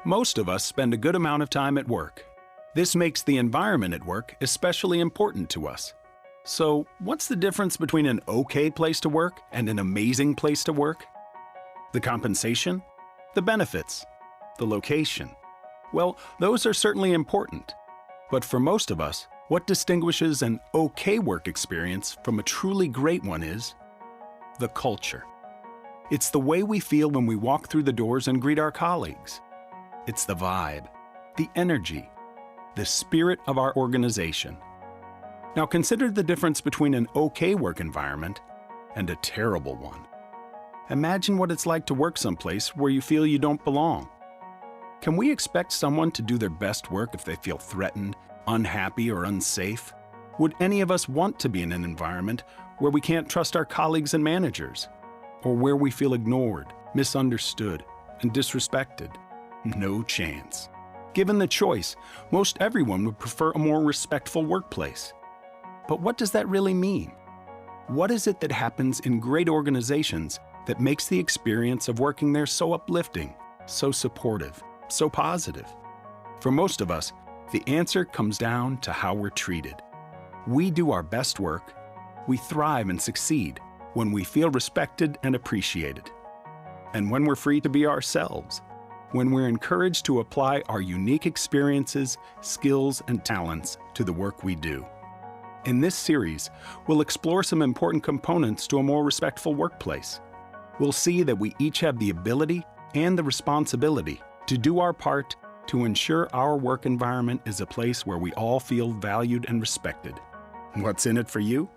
Most of us spend a good amount of time at work. This makes the environment at work especially important to us. So, what's the difference between an okay place to work and an amazing place to work? The compensation? The benefits? The location? Well, those are certainly important. But for most of us, what distinguishes an okay work experience from a truly great one is the culture. It's the way we feel when we walk through the doors and greet our colleagues. It's the vibe, the energy, the spirit of our organization. Now consider the difference between an okay work environment and a terrible one. Imagine what it's like to work someplace where you feel you don't belong. Can we expect someone to do their best work if they feel threatened, unhappy, or unsafe? Would any of us want to be in an environment where we can't trust our colleagues and managers? Or where we feel ignored, misunderstood, and disrespected? No chance. Given the choice, most everyone would prefer a more respectful workplace. But what does that really mean? What is it that happens in great organizations that makes the experience of working there so uplifting, so supportive, so positive? For most of us, the answer comes down to how we're treated. We do our best work, we thrive and succeed when we feel respected and appreciated. And when we're free to be ourselves, when we're encouraged to apply our unique experiences, skills, and talents to the work we do. In this series, we'll explore some important components to a more respectful workplace. We'll see that we each have the ability and the responsibility to do our part to ensure our work environment is a place where we all feel valued and respected. What's in it for you?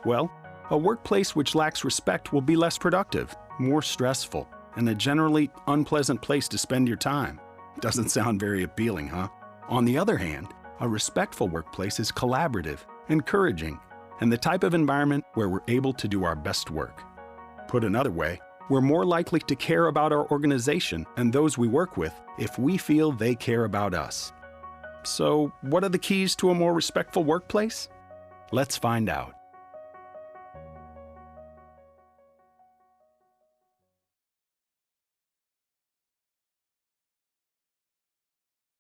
Well, a workplace which lacks respect will be less productive, more stressful, and a generally unpleasant place to spend your time. Doesn't sound very appealing, huh? On the other hand, a respectful workplace is collaborative, encouraging, and the type of environment where we're able to do our best work. Put another way, we're more likely to care about our organization and those we work with if we feel they care about us. So, what are the keys to a more respectful workplace? Let's find out.